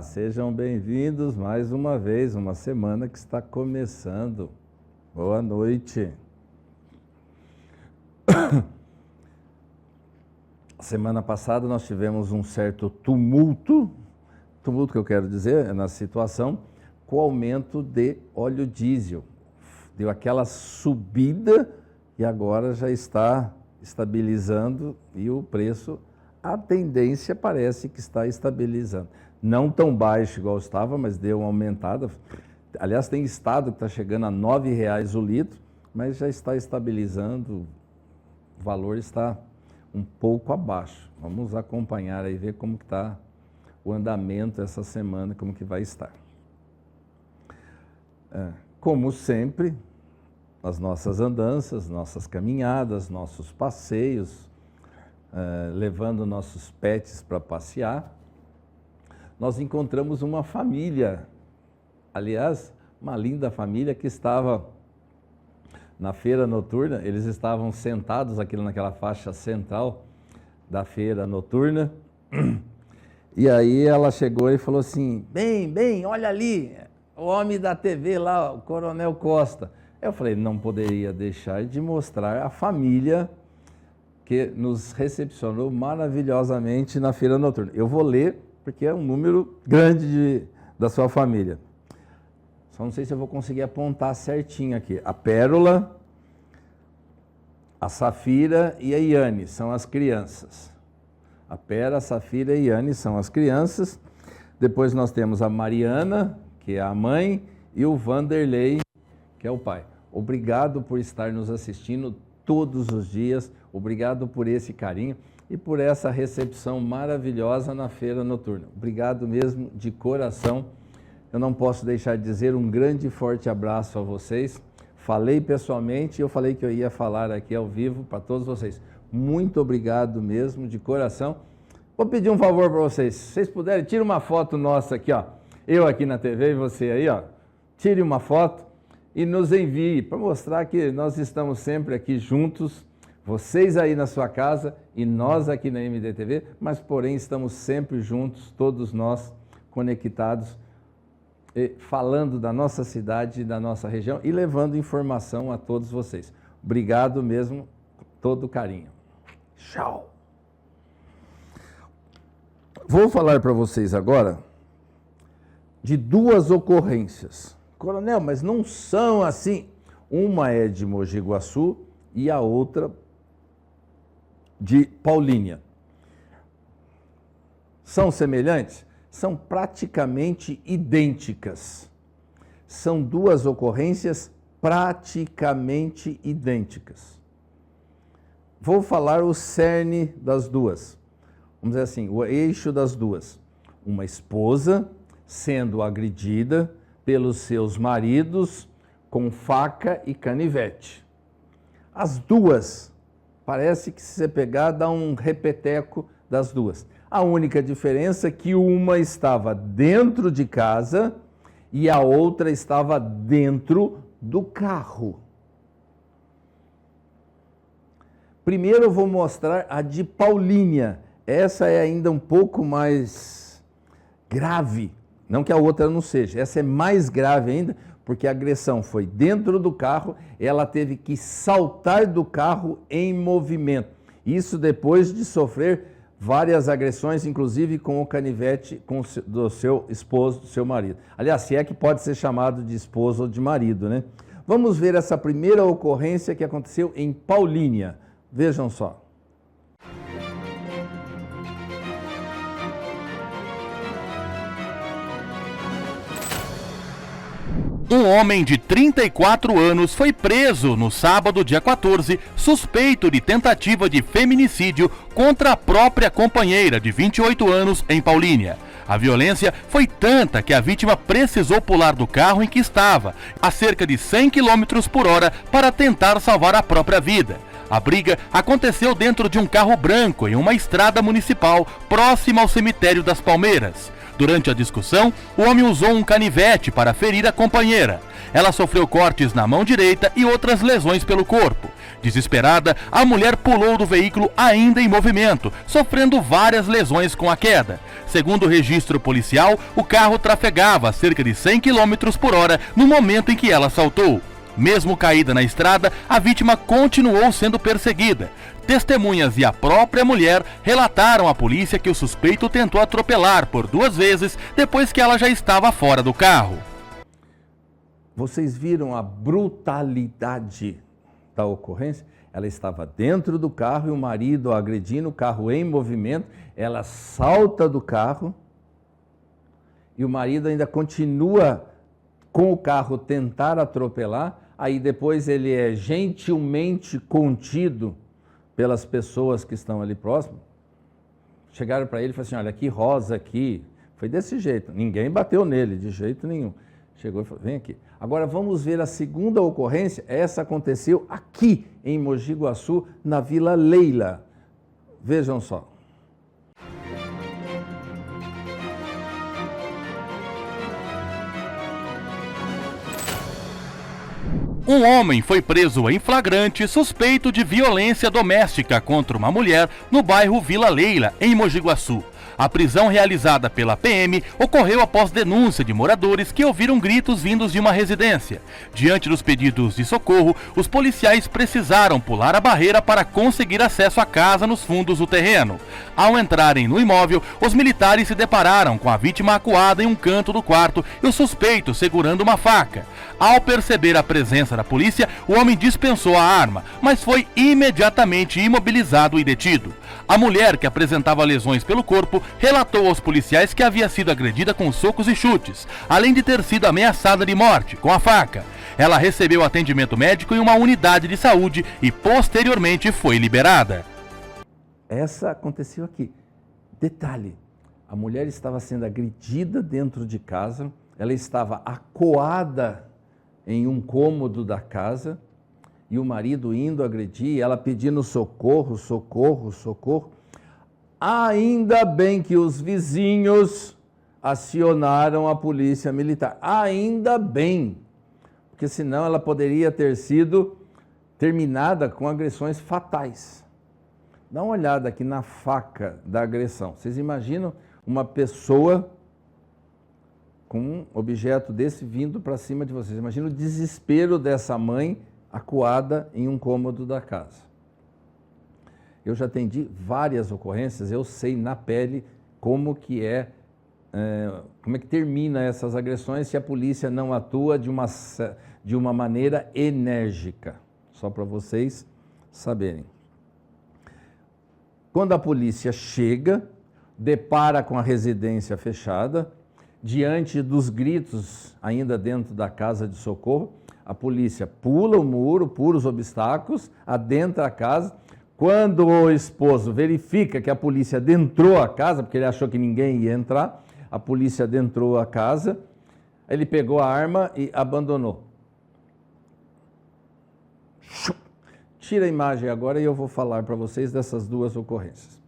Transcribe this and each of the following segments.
Sejam bem-vindos mais uma vez, uma semana que está começando. Boa noite. Semana passada nós tivemos um certo tumulto que eu quero dizer, na situação, com o aumento de óleo diesel. Deu aquela subida e agora já está estabilizando e o preço, a tendência parece que está estabilizando. Não tão baixo igual estava, mas deu uma aumentada. Aliás, tem estado que está chegando a R$ 9,00 o litro, mas já está estabilizando, o valor está um pouco abaixo. Vamos acompanhar aí, ver como que está o andamento essa semana, como que vai estar. Como sempre, as nossas andanças, nossas caminhadas, nossos passeios, levando nossos pets para passear, nós encontramos uma família, aliás, uma linda família que estava na feira noturna. Eles estavam sentados aqui naquela faixa central da feira noturna, e aí ela chegou e falou assim, bem, olha ali, o homem da TV lá, o Coronel Costa. Eu falei, não poderia deixar de mostrar a família que nos recepcionou maravilhosamente na feira noturna. Eu vou ler, porque é um número grande da sua família. Só não sei se eu vou conseguir apontar certinho aqui. A Pérola, a Safira e a Iane são as crianças. A Pérola, a Safira e a Iane são as crianças. Depois nós temos a Mariana, que é a mãe, e o Vanderlei, que é o pai. Obrigado por estar nos assistindo todos os dias. Obrigado por esse carinho e por essa recepção maravilhosa na feira noturna. Obrigado mesmo, de coração. Eu não posso deixar de dizer um grande e forte abraço a vocês. Falei pessoalmente e eu falei que eu ia falar aqui ao vivo para todos vocês. Muito obrigado mesmo, de coração. Vou pedir um favor para vocês. Se vocês puderem, tire uma foto nossa aqui, ó. Eu aqui na TV e você aí, ó. Tire uma foto e nos envie para mostrar que nós estamos sempre aqui juntos. Vocês aí na sua casa e nós aqui na MDTV, mas porém estamos sempre juntos, todos nós conectados, falando da nossa cidade, da nossa região e levando informação a todos vocês. Obrigado mesmo, todo carinho. Tchau! Vou falar para vocês agora de duas ocorrências. Coronel, mas não são assim. Uma é de Mogi Guaçu e a outra de Paulínia. São semelhantes? São praticamente idênticas. São duas ocorrências praticamente idênticas. Vou falar o cerne das duas. Vamos dizer assim, o eixo das duas. Uma esposa sendo agredida pelos seus maridos com faca e canivete. As duas, parece que se você pegar, dá um repeteco das duas. A única diferença é que uma estava dentro de casa e a outra estava dentro do carro. Primeiro eu vou mostrar a de Paulínia. Essa é ainda um pouco mais grave. Não que a outra não seja. Essa é mais grave ainda, porque a agressão foi dentro do carro, ela teve que saltar do carro em movimento. Isso depois de sofrer várias agressões, inclusive com o canivete do seu esposo, do seu marido. Aliás, se é que pode ser chamado de esposo ou de marido, né? Vamos ver essa primeira ocorrência que aconteceu em Paulínia. Vejam só. Um homem de 34 anos foi preso no sábado, dia 14, suspeito de tentativa de feminicídio contra a própria companheira de 28 anos em Paulínia. A violência foi tanta que a vítima precisou pular do carro em que estava, a cerca de 100 km por hora, para tentar salvar a própria vida. A briga aconteceu dentro de um carro branco em uma estrada municipal próxima ao cemitério das Palmeiras. Durante a discussão, o homem usou um canivete para ferir a companheira. Ela sofreu cortes na mão direita e outras lesões pelo corpo. Desesperada, a mulher pulou do veículo ainda em movimento, sofrendo várias lesões com a queda. Segundo o registro policial, o carro trafegava a cerca de 100 km por hora no momento em que ela saltou. Mesmo caída na estrada, a vítima continuou sendo perseguida. Testemunhas e a própria mulher relataram à polícia que o suspeito tentou atropelar por 2 vezes depois que ela já estava fora do carro. Vocês viram a brutalidade da ocorrência? Ela estava dentro do carro e o marido agredindo, o carro em movimento, ela salta do carro e o marido ainda continua com o carro tentar atropelar, aí depois ele é gentilmente contido pelas pessoas que estão ali próximo. Chegaram para ele e falaram assim, olha, que rosa aqui. Foi desse jeito, ninguém bateu nele de jeito nenhum. Chegou e falou, vem aqui. Agora vamos ver a segunda ocorrência. Essa aconteceu aqui em Mogi Guaçu, na Vila Leila. Vejam só. Um homem foi preso em flagrante suspeito de violência doméstica contra uma mulher no bairro Vila Leila, em Mogi Guaçu. A prisão realizada pela PM ocorreu após denúncia de moradores que ouviram gritos vindos de uma residência. Diante dos pedidos de socorro, os policiais precisaram pular a barreira para conseguir acesso à casa nos fundos do terreno. Ao entrarem no imóvel, os militares se depararam com a vítima acuada em um canto do quarto e o suspeito segurando uma faca. Ao perceber a presença da polícia, o homem dispensou a arma, mas foi imediatamente imobilizado e detido. A mulher, que apresentava lesões pelo corpo, relatou aos policiais que havia sido agredida com socos e chutes, além de ter sido ameaçada de morte com a faca. Ela recebeu atendimento médico em uma unidade de saúde e posteriormente foi liberada. Essa aconteceu aqui. Detalhe, a mulher estava sendo agredida dentro de casa, ela estava acuada em um cômodo da casa, e o marido indo agredir, ela pedindo socorro, socorro, socorro. Ainda bem que os vizinhos acionaram a polícia militar. Ainda bem, porque senão ela poderia ter sido terminada com agressões fatais. Dá uma olhada aqui na faca da agressão. Vocês imaginam uma pessoa com um objeto desse vindo para cima de vocês? Imagina o desespero dessa mãe acuada em um cômodo da casa. Eu já atendi várias ocorrências, eu sei na pele como que termina essas agressões se a polícia não atua de uma maneira enérgica, só para vocês saberem. Quando a polícia chega, depara com a residência fechada, diante dos gritos ainda dentro da casa de socorro, a polícia pula o muro, pula os obstáculos, adentra a casa. Quando o esposo verifica que a polícia adentrou a casa, porque ele achou que ninguém ia entrar, a polícia adentrou a casa, ele pegou a arma e abandonou. Tira a imagem agora e eu vou falar para vocês dessas duas ocorrências.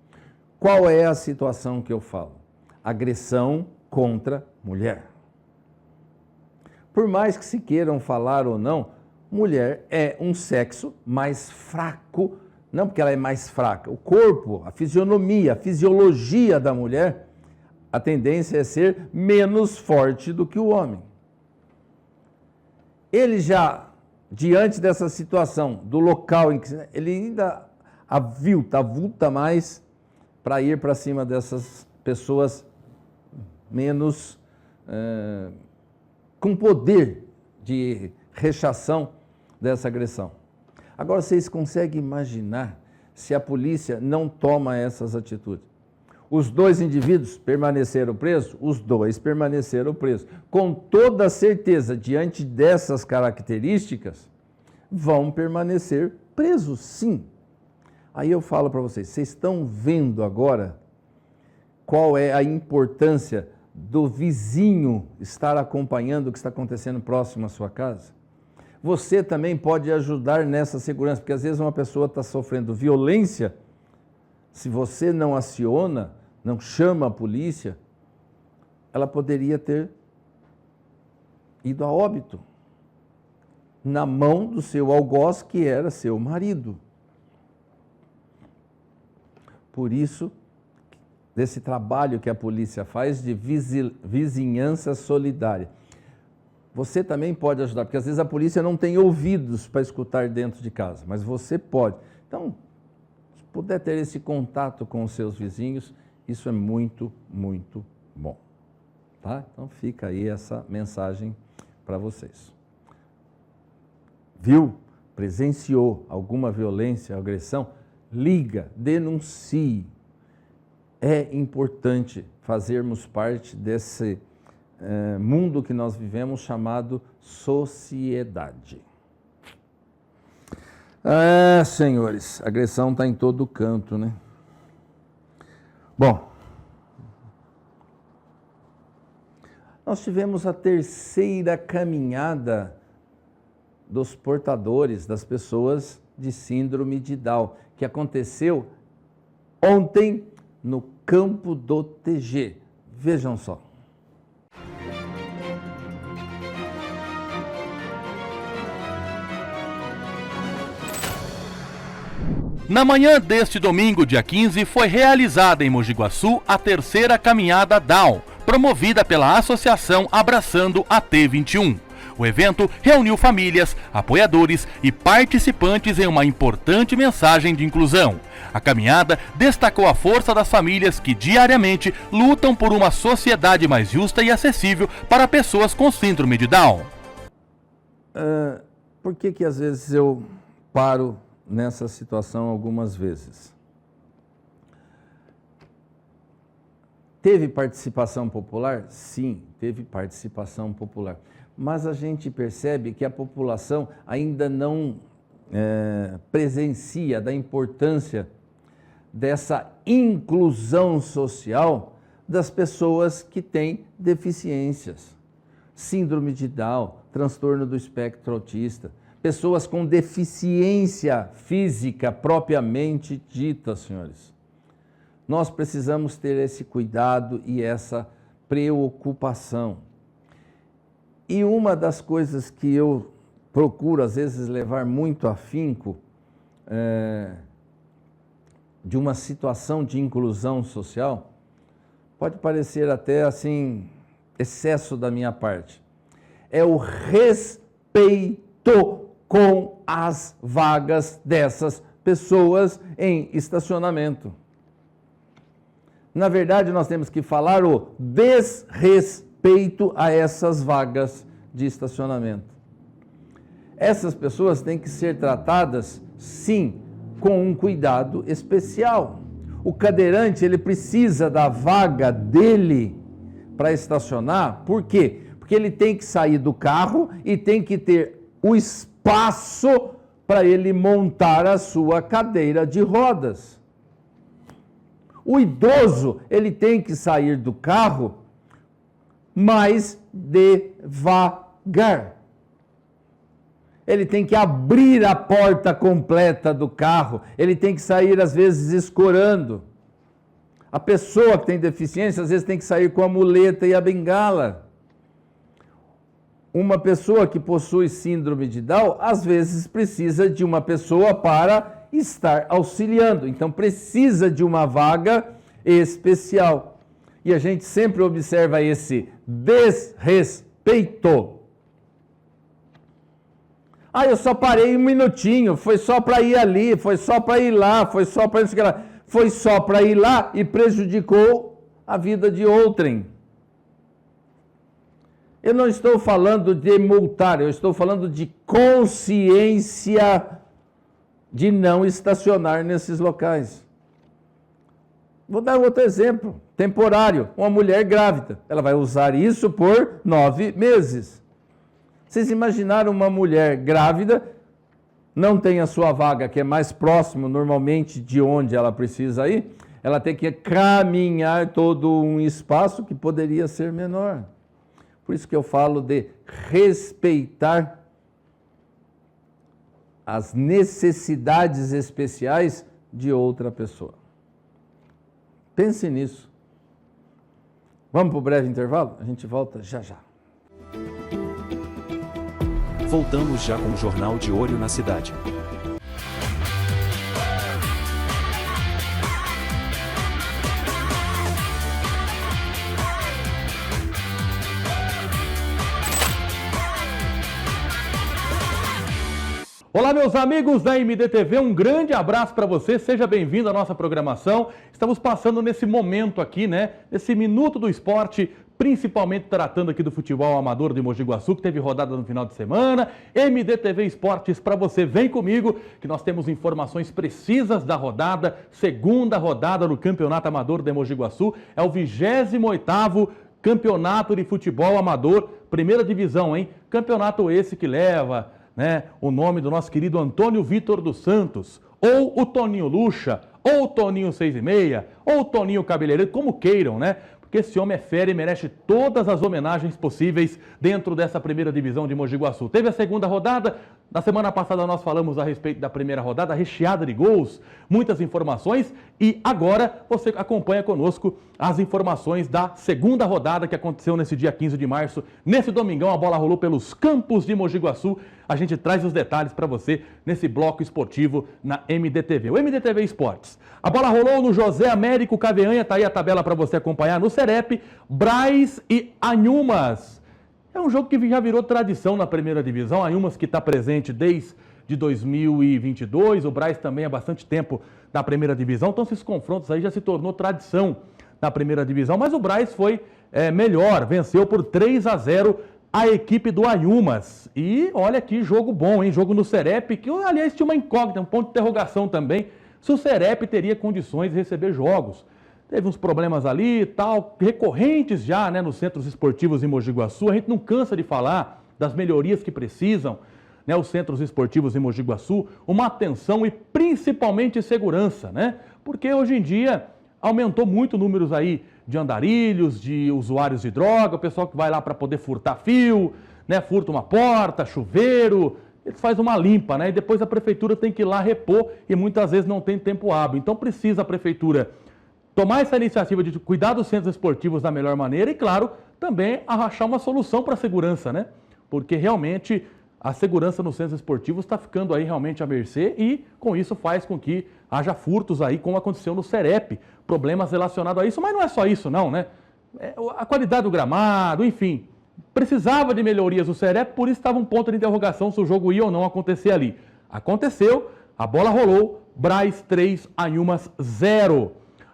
Qual é a situação que eu falo? Agressão contra mulher. Por mais que se queiram falar ou não, mulher é um sexo mais fraco, não porque ela é mais fraca. O corpo, a fisionomia, a fisiologia da mulher, a tendência é ser menos forte do que o homem. Ele já, diante dessa situação, do local em que ele ainda avulta mais para ir para cima dessas pessoas menos com poder de rechação dessa agressão. Agora, vocês conseguem imaginar se a polícia não toma essas atitudes? Os dois indivíduos permaneceram presos? Os dois permaneceram presos. Com toda certeza, diante dessas características, vão permanecer presos, sim. Aí eu falo para vocês, vocês estão vendo agora qual é a importância do vizinho estar acompanhando o que está acontecendo próximo à sua casa? Você também pode ajudar nessa segurança, porque às vezes uma pessoa está sofrendo violência, se você não aciona, não chama a polícia, ela poderia ter ido a óbito na mão do seu algoz, que era seu marido. Por isso, desse trabalho que a polícia faz de vizinhança solidária. Você também pode ajudar, porque às vezes a polícia não tem ouvidos para escutar dentro de casa, mas você pode. Então, se puder ter esse contato com os seus vizinhos, isso é muito, muito bom. Tá? Então fica aí essa mensagem para vocês. Viu? Presenciou alguma violência, agressão? Liga, denuncie. É importante fazermos parte desse mundo que nós vivemos chamado sociedade. Senhores, a agressão está em todo canto, né? Bom, nós tivemos a terceira caminhada dos portadores, das pessoas de síndrome de Down, que aconteceu ontem no campo do TG. Vejam só. Na manhã deste domingo, dia 15, foi realizada em Mogi Guaçu a terceira caminhada Down, promovida pela Associação Abraçando a T21. O evento reuniu famílias, apoiadores e participantes em uma importante mensagem de inclusão. A caminhada destacou a força das famílias que diariamente lutam por uma sociedade mais justa e acessível para pessoas com síndrome de Down. Por que às vezes eu paro nessa situação algumas vezes? Teve participação popular? Sim, teve participação popular. Mas a gente percebe que a população ainda não presencia da importância dessa inclusão social das pessoas que têm deficiências. Síndrome de Down, transtorno do espectro autista, pessoas com deficiência física propriamente dita, senhores. Nós precisamos ter esse cuidado e essa preocupação. E uma das coisas que eu procuro, às vezes, levar muito afinco de uma situação de inclusão social, pode parecer até assim, excesso da minha parte, é o respeito com as vagas dessas pessoas em estacionamento. Na verdade, nós temos que falar o desrespeito a essas vagas de estacionamento. Essas pessoas têm que ser tratadas, sim, com um cuidado especial. O cadeirante, ele precisa da vaga dele para estacionar, por quê? Porque ele tem que sair do carro e tem que ter o espaço para ele montar a sua cadeira de rodas. O idoso, ele tem que sair do carro mais devagar. Ele tem que abrir a porta completa do carro, ele tem que sair às vezes escorando. A pessoa que tem deficiência às vezes tem que sair com a muleta e a bengala. Uma pessoa que possui síndrome de Down, às vezes precisa de uma pessoa para estar auxiliando. Então precisa de uma vaga especial. E a gente sempre observa esse desrespeito. Eu só parei um minutinho, foi só para ir ali, foi só para ir lá, foi só para isso que lá. Foi só para ir lá e prejudicou a vida de outrem. Eu não estou falando de multar, eu estou falando de consciência de não estacionar nesses locais. Vou dar outro exemplo, temporário. Uma mulher grávida, ela vai usar isso por 9 meses. Vocês imaginaram uma mulher grávida, não tem a sua vaga, que é mais próximo normalmente de onde ela precisa ir, ela tem que caminhar todo um espaço que poderia ser menor. Por isso que eu falo de respeitar as necessidades especiais de outra pessoa. Pense nisso. Vamos para o breve intervalo? A gente volta já já. Voltamos já com o Jornal de Olho na Cidade. Olá, meus amigos da MDTV, um grande abraço para você, seja bem-vindo à nossa programação. Estamos passando nesse momento aqui, né, nesse Minuto do Esporte, principalmente tratando aqui do futebol amador de Mogi Guaçu, que teve rodada no final de semana. MDTV Esportes para você, vem comigo, que nós temos informações precisas da rodada, segunda rodada no Campeonato Amador de Mogi Guaçu, é o 28º Campeonato de Futebol Amador, primeira divisão, hein? Campeonato esse que leva, né, o nome do nosso querido Antônio Vitor dos Santos, ou o Toninho Lucha, ou o Toninho 6,5, ou o Toninho Cabeleireiro, como queiram, né? Porque esse homem é fera e merece todas as homenagens possíveis dentro dessa primeira divisão de Mogi Guaçu. Teve a segunda rodada, na semana passada nós falamos a respeito da primeira rodada, recheada de gols, muitas informações, e agora você acompanha conosco as informações da segunda rodada que aconteceu nesse dia 15 de março. Nesse domingão a bola rolou pelos campos de Mogi Guaçu. A gente traz os detalhes para você nesse bloco esportivo na MDTV. O MDTV Esportes. A bola rolou no José Américo Caveanha, tá aí a tabela para você acompanhar. No Serep, Braz e Anhumas. É um jogo que já virou tradição na primeira divisão. Anhumas que está presente desde 2022. O Braz também há bastante tempo na primeira divisão. Então esses confrontos aí já se tornou tradição na primeira divisão. Mas o Braz foi melhor, venceu por 3-0 a equipe do Anhumas. E olha que jogo bom, hein? Jogo no Serep, que aliás tinha uma incógnita, um ponto de interrogação também, se o Serep teria condições de receber jogos. Teve uns problemas ali e tal, recorrentes já, né, nos centros esportivos em Mogi Guaçu. A gente não cansa de falar das melhorias que precisam, né, os centros esportivos em Mogi Guaçu, uma atenção e principalmente segurança, né? Porque hoje em dia aumentou muito números aí de andarilhos, de usuários de droga, o pessoal que vai lá para poder furtar fio, né, furta uma porta, chuveiro, ele faz uma limpa, né, e depois a prefeitura tem que ir lá repor e muitas vezes não tem tempo hábil. Então precisa a prefeitura tomar essa iniciativa de cuidar dos centros esportivos da melhor maneira e, claro, também achar uma solução para a segurança, né, porque realmente a segurança nos centros esportivos está ficando aí realmente à mercê e com isso faz com que haja furtos aí, como aconteceu no Serep, problemas relacionados a isso, mas não é só isso não, né? A qualidade do gramado, enfim, precisava de melhorias no Serep, por isso estava um ponto de interrogação se o jogo ia ou não acontecer ali. Aconteceu, a bola rolou, Braz 3, Anhumas 0.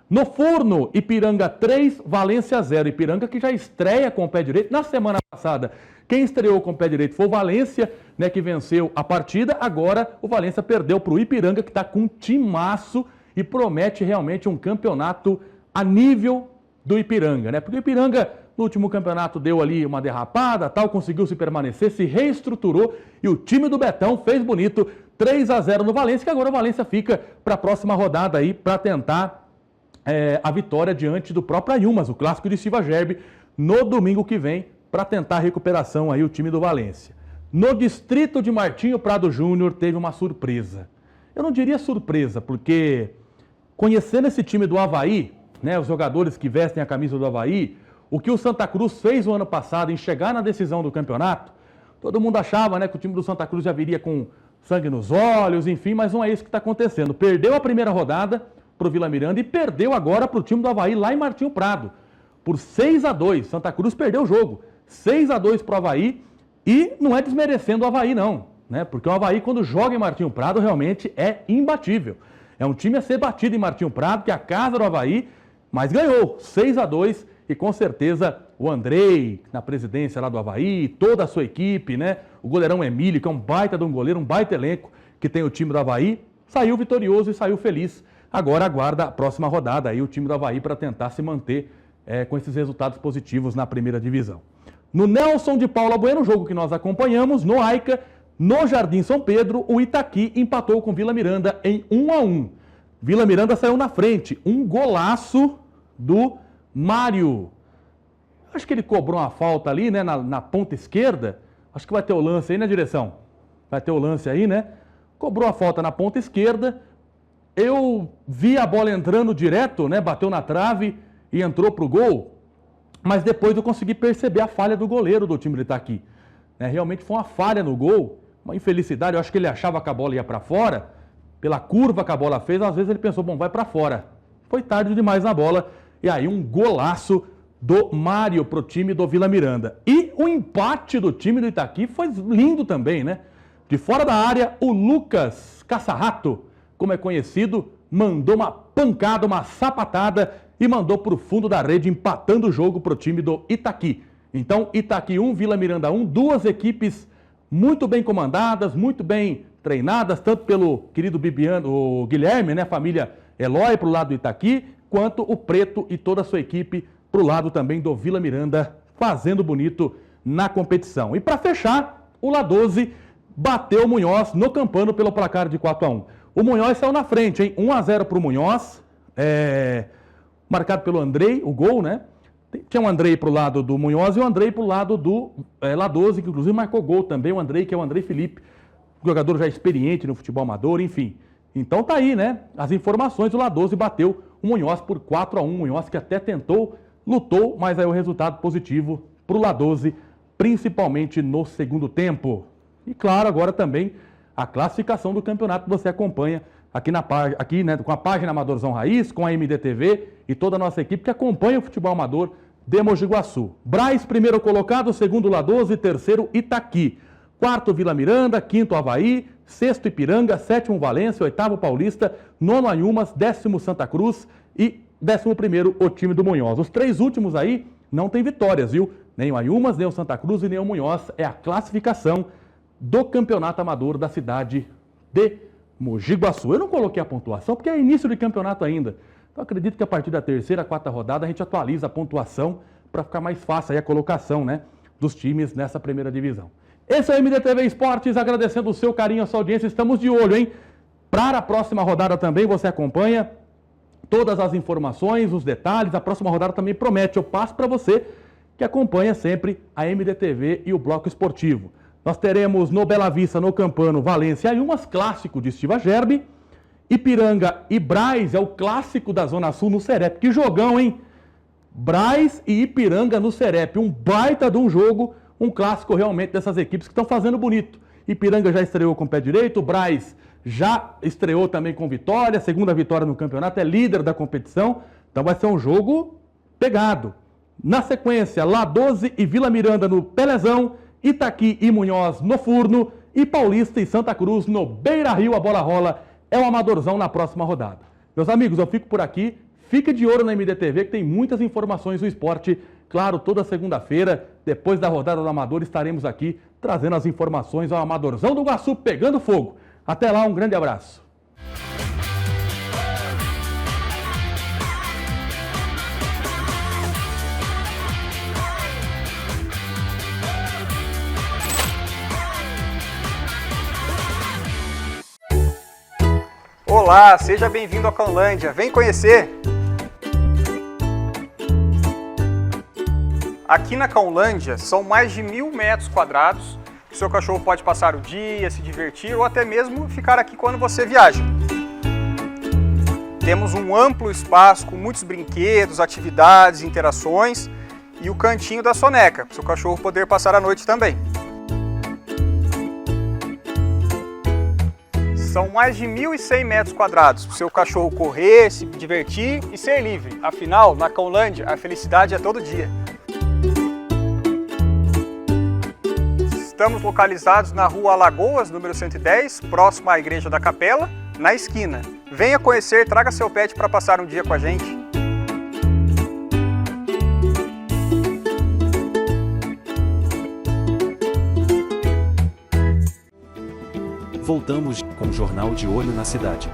No Furno, Ipiranga 3, Valência 0. Ipiranga que já estreia com o pé direito. Na semana passada, quem estreou com o pé direito foi o Valência, né, que venceu a partida. Agora o Valência perdeu para o Ipiranga, que está com um timaço e promete realmente um campeonato a nível do Ipiranga, né? Porque o Ipiranga no último campeonato deu ali uma derrapada, tal, conseguiu se permanecer, se reestruturou e o time do Betão fez bonito, 3-0 no Valência, que agora o Valência fica para a próxima rodada aí para tentar a vitória diante do próprio Anhumas, o clássico de Silva Gerbe, no domingo que vem, para tentar a recuperação aí o time do Valência. No distrito de Martinho Prado Júnior teve uma surpresa. Eu não diria surpresa, porque conhecendo esse time do Avaí, né, os jogadores que vestem a camisa do Avaí, o que o Santa Cruz fez o ano passado em chegar na decisão do campeonato, todo mundo achava, né, que o time do Santa Cruz já viria com sangue nos olhos, enfim, mas não é isso que está acontecendo. Perdeu a primeira rodada para o Vila Miranda e perdeu agora para o time do Avaí lá em Martinho Prado, por 6-2. Santa Cruz perdeu o jogo, 6-2 para o Avaí, e não é desmerecendo o Avaí não, né? Porque o Avaí quando joga em Martinho Prado realmente é imbatível. É um time a ser batido em Martinho Prado, que é a casa do Avaí, mas ganhou 6-2 e com certeza o Andrei, na presidência lá do Avaí, toda a sua equipe, né? O goleirão Emílio, que é um baita de um goleiro, um baita elenco que tem o time do Avaí, saiu vitorioso e saiu feliz. Agora aguarda a próxima rodada aí o time do Avaí para tentar se manter com esses resultados positivos na primeira divisão. No Nelson de Paula Bueno, jogo que nós acompanhamos, no Aica, no Jardim São Pedro, o Itaqui empatou com Vila Miranda em 1-1. Vila Miranda saiu na frente, um golaço do Mário. Acho que ele cobrou uma falta ali, né, na ponta esquerda. Acho que vai ter o lance aí, né, direção? Vai ter o lance aí, né? Cobrou a falta na ponta esquerda. Eu vi a bola entrando direto, né? Bateu na trave e entrou pro gol. mas depois eu consegui perceber a falha do goleiro do time do Itaqui. Realmente foi uma falha no gol, uma infelicidade. Eu acho que ele achava que a bola ia para fora, pela curva que a bola fez, às vezes ele pensou, bom, vai para fora. Foi tarde demais na bola, e aí um golaço do Mário pro time do Vila Miranda. E o empate do time do Itaqui foi lindo também, né? De fora da área, o Lucas Caçarrato, como é conhecido, mandou uma pancada, uma sapatada e mandou para o fundo da rede, empatando o jogo para o time do Itaqui. Então, Itaqui 1, Vila Miranda 1, duas equipes muito bem comandadas, muito bem treinadas, tanto pelo querido o Guilherme, né, família Eloy para o lado do Itaqui, quanto o Preto e toda a sua equipe para o lado também do Vila Miranda, fazendo bonito na competição. E para fechar, o La 12 bateu o Munhoz no Campano pelo placar de 4-1. O Munhoz saiu na frente, hein? 1-0 para o Munhoz, marcado pelo Andrei, o gol, né? Tinha o Andrei para o lado do Munhoz e o Andrei para o lado do La 12, que inclusive marcou gol também, o Andrei, que é o Andrei Felipe, jogador já experiente no futebol amador, enfim. Então tá aí, né? As informações, o La 12 bateu o Munhoz por 4-1, o Munhoz que até tentou, lutou, mas aí o resultado positivo para o La 12, principalmente no segundo tempo. E claro, agora também a classificação do campeonato que você acompanha aqui, né, com a página Amadorzão Raiz, com a MDTV e toda a nossa equipe que acompanha o futebol amador de Mogi Guaçu. Braz, primeiro colocado, segundo La 12, terceiro Itaqui, quarto Vila Miranda, quinto Avaí, sexto Ipiranga, sétimo Valência, oitavo Paulista, nono Anhumas, décimo Santa Cruz e 11º o time do Munhoz. Os três últimos aí não tem vitórias, viu? Nem o Anhumas, nem o Santa Cruz e nem o Munhoz. É a classificação do campeonato amador da cidade de Mogi Guaçu. Eu não coloquei a pontuação porque é início de campeonato ainda. Então acredito que a partir da terceira, quarta rodada a gente atualiza a pontuação para ficar mais fácil aí a colocação, né, dos times nessa primeira divisão. Esse é o MDTV Esportes, agradecendo o seu carinho, a sua audiência. Estamos de olho, hein? Para a próxima rodada também você acompanha todas as informações, os detalhes. A próxima rodada também promete. Eu passo para você que acompanha sempre a MDTV e o Bloco Esportivo. Nós teremos no Bela Vista, no Campano, Valência e Anhumas, clássico de Estiva Gerbe. Ipiranga e Braz é o clássico da Zona Sul no Serep. Que jogão, hein? Braz e Ipiranga no Serep. Um baita de um jogo, um clássico realmente dessas equipes que estão fazendo bonito. Ipiranga já estreou com o pé direito, o Braz já estreou também com vitória, segunda vitória no campeonato, é líder da competição. Então vai ser um jogo pegado. Na sequência, La 12 e Vila Miranda no Pelezão, Itaqui e Munhoz no Furno e Paulista e Santa Cruz no Beira Rio. A bola rola, é o Amadorzão na próxima rodada. Meus amigos, eu fico por aqui. Fique de olho na MDTV que tem muitas informações do esporte. Claro, toda segunda-feira, depois da rodada do Amador, estaremos aqui trazendo as informações ao Amadorzão do Guaçu pegando fogo. Até lá, um grande abraço. Olá, seja bem-vindo à Cãolândia. Vem conhecer! Aqui na Cãolândia são mais de 1.000 metros quadrados que o seu cachorro pode passar o dia, se divertir ou até mesmo ficar aqui quando você viaja. Temos um amplo espaço com muitos brinquedos, atividades, interações e o cantinho da soneca, para o seu cachorro poder passar a noite também. São mais de 1.100 metros quadrados para o seu cachorro correr, se divertir e ser livre. Afinal, na Cãolândia, a felicidade é todo dia. Estamos localizados na Rua Alagoas, número 110, próximo à Igreja da Capela, na esquina. Venha conhecer, traga seu pet para passar um dia com a gente. Voltamos com o Jornal de Olho na Cidade.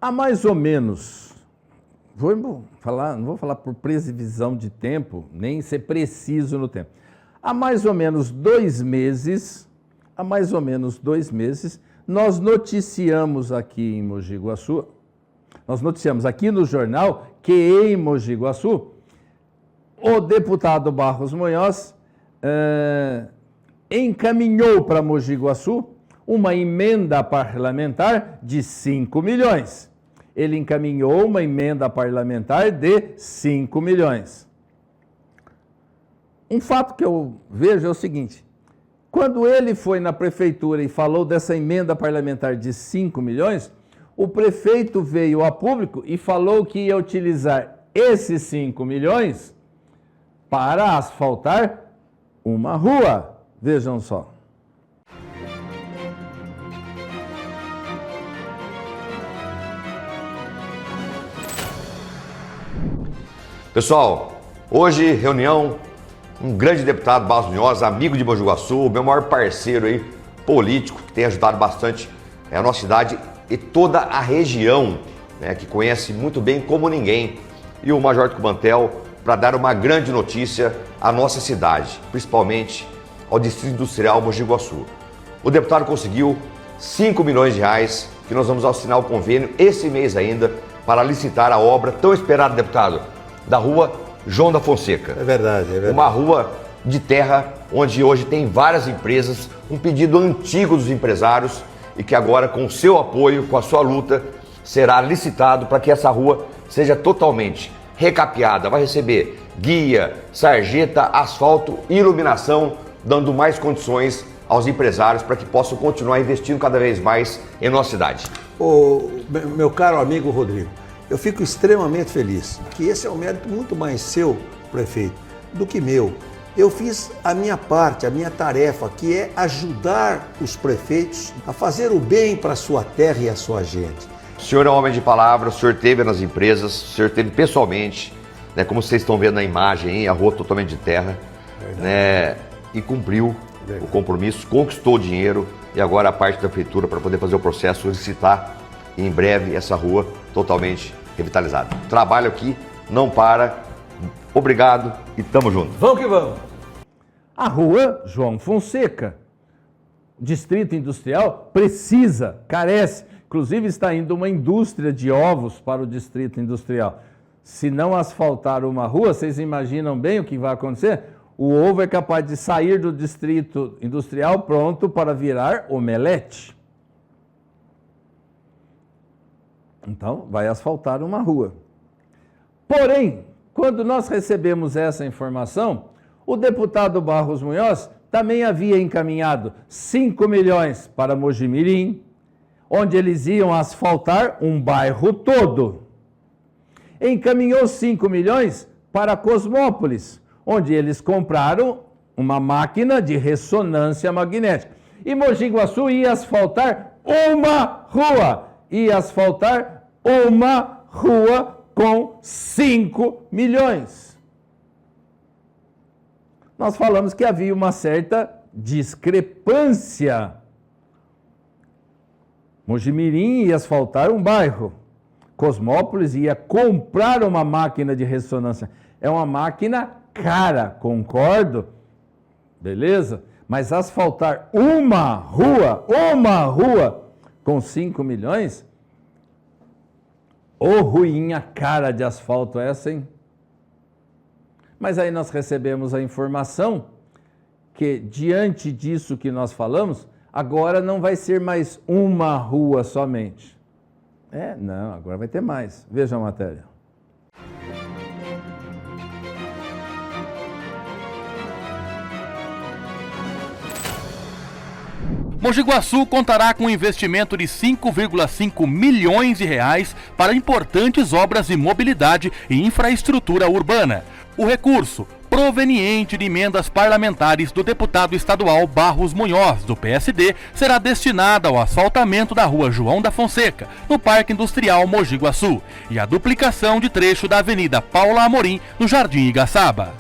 Há mais ou menos, não vou falar por previsão de tempo, nem ser preciso no tempo. Há mais ou menos 2 meses, nós noticiamos aqui em Mogi Guaçu, nós noticiamos aqui no jornal que em Mogi Guaçu, o deputado Barros Munhoz encaminhou para Mogi Guaçu uma emenda parlamentar de 5 milhões. ele encaminhou uma emenda parlamentar de 5 milhões. Um fato que eu vejo é o seguinte, quando ele foi na prefeitura e falou dessa emenda parlamentar de 5 milhões, o prefeito veio a público e falou que ia utilizar esses 5 milhões para asfaltar uma rua. Vejam só. Pessoal, hoje reunião, um grande deputado, Barros Munhoz, amigo de Mogi Guaçu, meu maior parceiro aí, político, que tem ajudado bastante a nossa cidade e toda a região, né, que conhece muito bem como ninguém, e o Major Tucumantel, para dar uma grande notícia à nossa cidade, principalmente ao Distrito Industrial Mogi Guaçu. O deputado conseguiu 5 milhões de reais, que nós vamos assinar o convênio esse mês ainda, para licitar a obra tão esperada, deputado, da rua João da Fonseca. É verdade, é verdade. Uma rua de terra onde hoje tem várias empresas, um pedido antigo dos empresários e que agora, com o seu apoio, com a sua luta, será licitado para que essa rua seja totalmente recapeada. Vai receber guia, sarjeta, asfalto e iluminação, dando mais condições aos empresários para que possam continuar investindo cada vez mais em nossa cidade. Meu caro amigo Rodrigo, eu fico extremamente feliz, que esse é um mérito muito mais seu, prefeito, do que meu. Eu fiz a minha parte, a minha tarefa, que é ajudar os prefeitos a fazer o bem para a sua terra e a sua gente. O senhor é um homem de palavra, o senhor esteve nas empresas, o senhor esteve pessoalmente, né, como vocês estão vendo na imagem, hein, a rua totalmente de terra, né, e cumpriu o compromisso, conquistou o dinheiro e agora a parte da prefeitura para poder fazer o processo, licitar e em breve essa rua totalmente revitalizada. O trabalho aqui não para. Obrigado e tamo junto. Vamos que vamos! A rua João Fonseca, Distrito Industrial, precisa, carece. Inclusive está indo uma indústria de ovos para o Distrito Industrial. Se não asfaltar uma rua, vocês imaginam bem o que vai acontecer? O ovo é capaz de sair do Distrito Industrial pronto para virar omelete. Então, vai asfaltar uma rua. Porém, quando nós recebemos essa informação, o deputado Barros Munhoz também havia encaminhado 5 milhões para Mojimirim, onde eles iam asfaltar um bairro todo. Encaminhou 5 milhões para Cosmópolis, onde eles compraram uma máquina de ressonância magnética. E Mogi Guaçu ia asfaltar uma rua. Ia asfaltar uma rua com 5 milhões. Nós falamos que havia uma certa discrepância. Mojimirim ia asfaltar um bairro. Cosmópolis ia comprar uma máquina de ressonância. É uma máquina cara, concordo, beleza? Mas asfaltar uma rua com 5 milhões, ô ruinha cara de asfalto essa, hein? Mas aí nós recebemos a informação que, diante disso que nós falamos, agora não vai ser mais uma rua somente. Não, agora vai ter mais. Veja a matéria. Mogi Guaçu contará com um investimento de 5,5 milhões de reais para importantes obras de mobilidade e infraestrutura urbana. O recurso, proveniente de emendas parlamentares do deputado estadual Barros Munhoz, do PSD, será destinado ao asfaltamento da rua João da Fonseca, no Parque Industrial Mogi Guaçu, e à duplicação de trecho da Avenida Paula Amorim, no Jardim Igaçaba.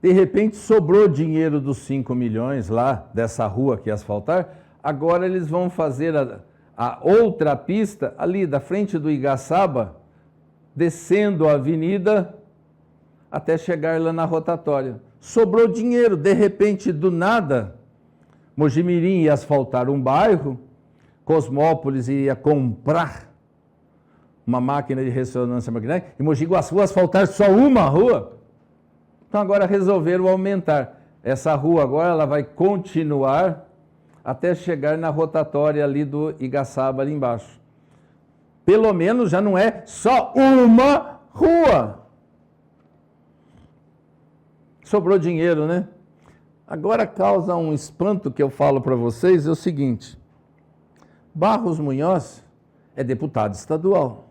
De repente sobrou dinheiro dos 5 milhões lá dessa rua que ia asfaltar, agora eles vão fazer a outra pista ali da frente do Igaçaba, descendo a avenida até chegar lá na rotatória. Sobrou dinheiro, de repente, do nada, Mojimirim ia asfaltar um bairro, Cosmópolis ia comprar uma máquina de ressonância magnética e Mogi Guaçu asfaltar só uma rua. Então agora resolveram aumentar. Essa rua agora ela vai continuar até chegar na rotatória ali do Igaçaba, ali embaixo. Pelo menos já não é só uma rua. Sobrou dinheiro, né? Agora causa um espanto que eu falo para vocês, é o seguinte. Barros Munhoz é deputado estadual.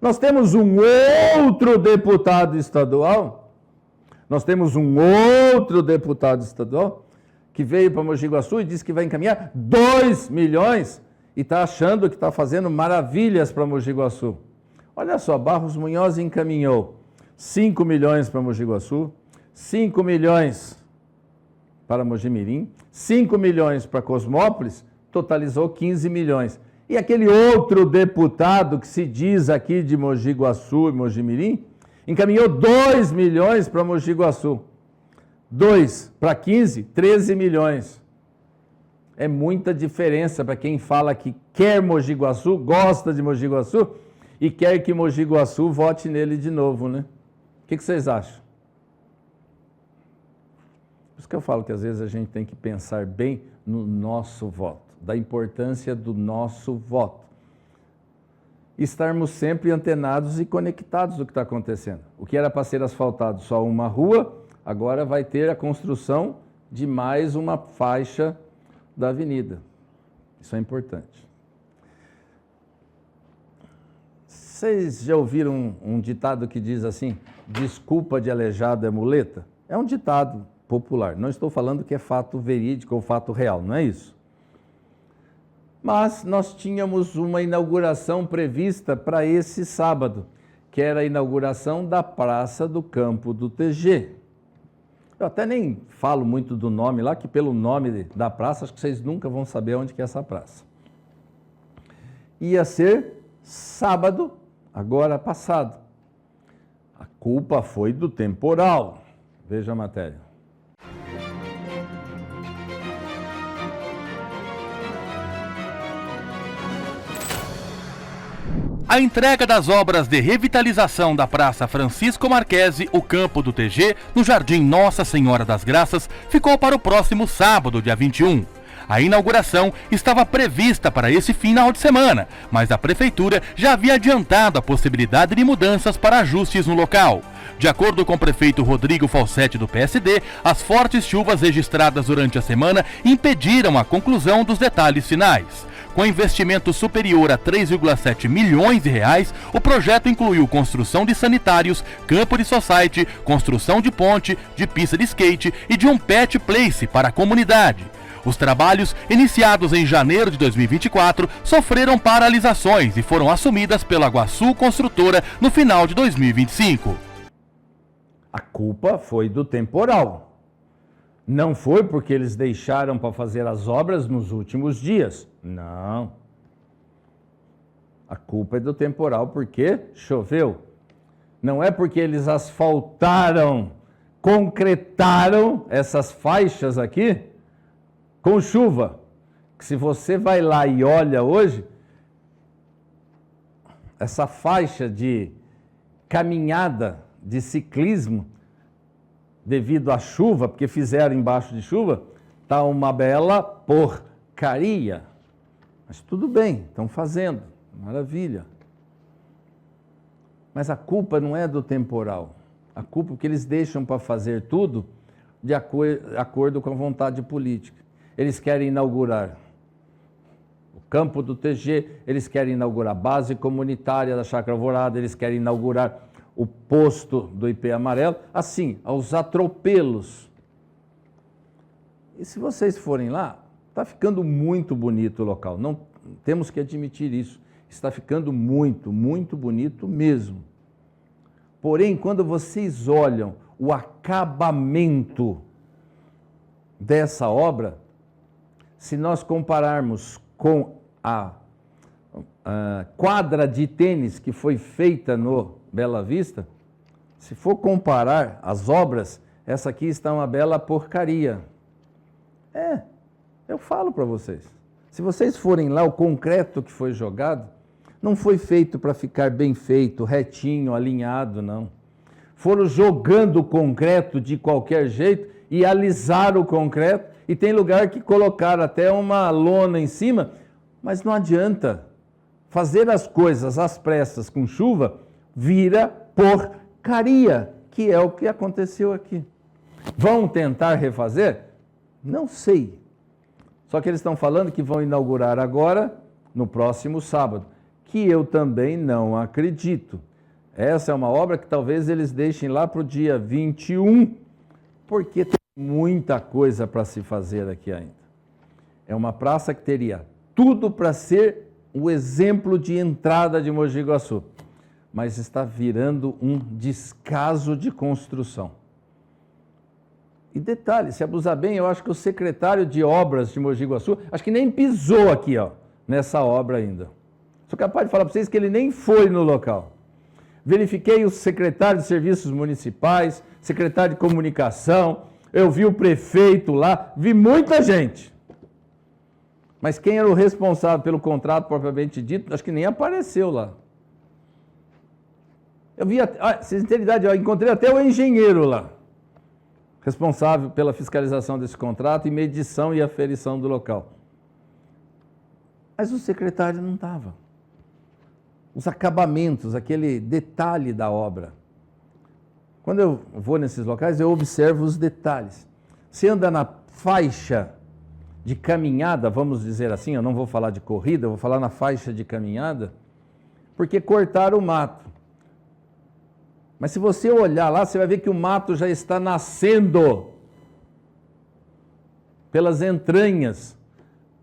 Nós temos um outro deputado estadual. Que veio para Mogi Guaçu e disse que vai encaminhar 2 milhões e está achando que está fazendo maravilhas para Mogi Guaçu. Olha só, Barros Munhoz encaminhou 5 milhões para Mogi Guaçu, 5 milhões para Mogi Mirim, 5 milhões para Cosmópolis, totalizou 15 milhões. E aquele outro deputado que se diz aqui de Mogi Guaçu e Mogi Mirim, encaminhou 2 milhões para Mogi Guaçu. 2 para 15, 13 milhões. É muita diferença para quem fala que quer Mogi Guaçu, gosta de Mogi Guaçu e quer que Mogi Guaçu vote nele de novo, né? O que vocês acham? Por isso que eu falo que às vezes a gente tem que pensar bem no nosso voto, da importância do nosso voto. Estarmos sempre antenados e conectados do que está acontecendo. O que era para ser asfaltado só uma rua, agora vai ter a construção de mais uma faixa da avenida. Isso é importante. Vocês já ouviram um ditado que diz assim, desculpa de aleijado é muleta? É um ditado popular. Não estou falando que é fato verídico ou fato real, não é isso. Mas nós tínhamos uma inauguração prevista para esse sábado, que era a inauguração da Praça do Campo do TG. Eu até nem falo muito do nome lá, que pelo nome da praça, acho que vocês nunca vão saber onde que é essa praça. Ia ser sábado, agora passado. A culpa foi do temporal. Veja a matéria. A entrega das obras de revitalização da Praça Francisco Marquesi, o campo do TG, no Jardim Nossa Senhora das Graças, ficou para o próximo sábado, dia 21. A inauguração estava prevista para esse final de semana, mas a Prefeitura já havia adiantado a possibilidade de mudanças para ajustes no local. De acordo com o prefeito Rodrigo Falsetti do PSD, as fortes chuvas registradas durante a semana impediram a conclusão dos detalhes finais. Com investimento superior a 3,7 milhões de reais, o projeto incluiu construção de sanitários, campo de society, construção de ponte, de pista de skate e de um pet place para a comunidade. Os trabalhos, iniciados em janeiro de 2024, sofreram paralisações e foram assumidas pela Guaçu Construtora no final de 2025. A culpa foi do temporal. Não foi porque eles deixaram para fazer as obras nos últimos dias. Não. A culpa é do temporal porque choveu. Não é porque eles asfaltaram, concretaram essas faixas aqui com chuva. Que se você vai lá e olha hoje, essa faixa de caminhada, de ciclismo, devido à chuva, porque fizeram embaixo de chuva, está uma bela porcaria. Mas tudo bem, estão fazendo, maravilha. Mas a culpa não é do temporal. A culpa é que eles deixam para fazer tudo de acordo com a vontade política. Eles querem inaugurar o campo do TG, eles querem inaugurar a base comunitária da Chácara Alvorada, eles querem inaugurar o posto do IP Amarelo, assim, aos atropelos. E se vocês forem lá, está ficando muito bonito o local. Não temos que admitir isso. Está ficando muito, muito bonito mesmo. Porém, quando vocês olham o acabamento dessa obra, se nós compararmos com a quadra de tênis que foi feita no Bela Vista, se for comparar as obras, essa aqui está uma bela porcaria. Eu falo para vocês. Se vocês forem lá, o concreto que foi jogado, não foi feito para ficar bem feito, retinho, alinhado, não. Foram jogando o concreto de qualquer jeito e alisaram o concreto, e tem lugar que colocaram até uma lona em cima, mas não adianta. fazer as coisas às pressas com chuva vira porcaria, que é o que aconteceu aqui. Vão tentar refazer? Não sei. Só que eles estão falando que vão inaugurar agora, no próximo sábado, que eu também não acredito. Essa é uma obra que talvez eles deixem lá para o dia 21, porque tem muita coisa para se fazer aqui ainda. É uma praça que teria tudo para ser o exemplo de entrada de Mogi Guaçu, mas está virando um descaso de construção. E detalhe, se abusar bem, eu acho que o secretário de obras de Mogi Guaçu, acho que nem pisou aqui, ó, nessa obra ainda. Sou capaz de falar para vocês que ele nem foi no local. Verifiquei o secretário de Serviços Municipais, secretário de Comunicação, eu vi o prefeito lá, vi muita gente. Mas quem era o responsável pelo contrato propriamente dito, acho que nem apareceu lá. Eu vi, sinceridade, eu encontrei até o engenheiro lá, responsável pela fiscalização desse contrato e medição e aferição do local. Mas o secretário não estava. Os acabamentos, aquele detalhe da obra. Quando eu vou nesses locais, eu observo os detalhes. Você anda na faixa de caminhada, vamos dizer assim, eu não vou falar de corrida, eu vou falar na faixa de caminhada, porque cortaram o mato. Mas se você olhar lá, você vai ver que o mato já está nascendo pelas entranhas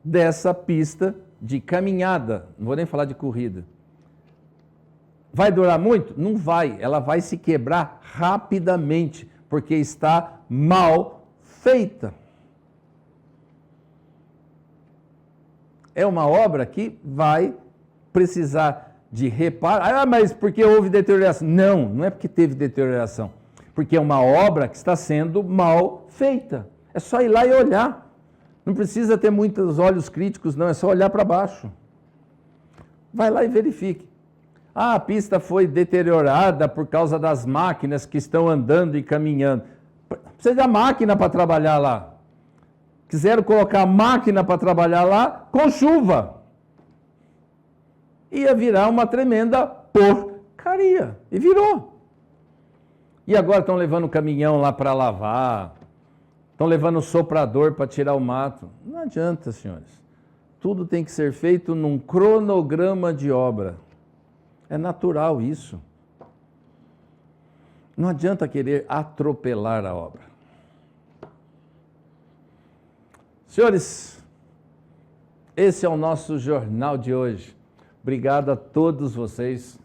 dessa pista de caminhada, não vou nem falar de corrida. Vai durar muito? Não vai, ela vai se quebrar rapidamente, porque está mal feita. É uma obra que vai precisar de reparo. Ah, mas porque houve deterioração? Não, não é porque teve deterioração, porque é uma obra que está sendo mal feita. É só ir lá e olhar. Não precisa ter muitos olhos críticos, não, é só olhar para baixo. Vai lá e verifique. Ah, a pista foi deteriorada por causa das máquinas que estão andando e caminhando. Precisa de máquina para trabalhar lá. Quiseram colocar máquina para trabalhar lá com chuva. Ia virar uma tremenda porcaria. E virou. E agora estão levando o caminhão lá para lavar. Estão levando o soprador para tirar o mato. Não adianta, senhores. Tudo tem que ser feito num cronograma de obra. É natural isso. Não adianta querer atropelar a obra. Senhores, esse é o nosso jornal de hoje. Obrigado a todos vocês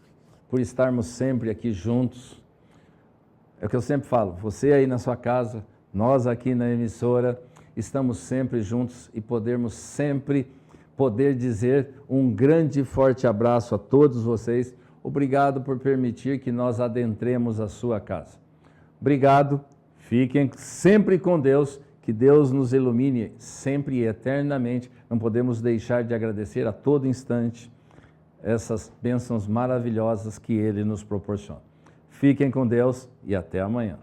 por estarmos sempre aqui juntos. É o que eu sempre falo, você aí na sua casa, nós aqui na emissora, estamos sempre juntos e poder dizer um grande e forte abraço a todos vocês. Obrigado por permitir que nós adentremos a sua casa. Obrigado, fiquem sempre com Deus, que Deus nos ilumine sempre e eternamente. Não podemos deixar de agradecer a todo instante essas bênçãos maravilhosas que Ele nos proporciona. Fiquem com Deus e até amanhã.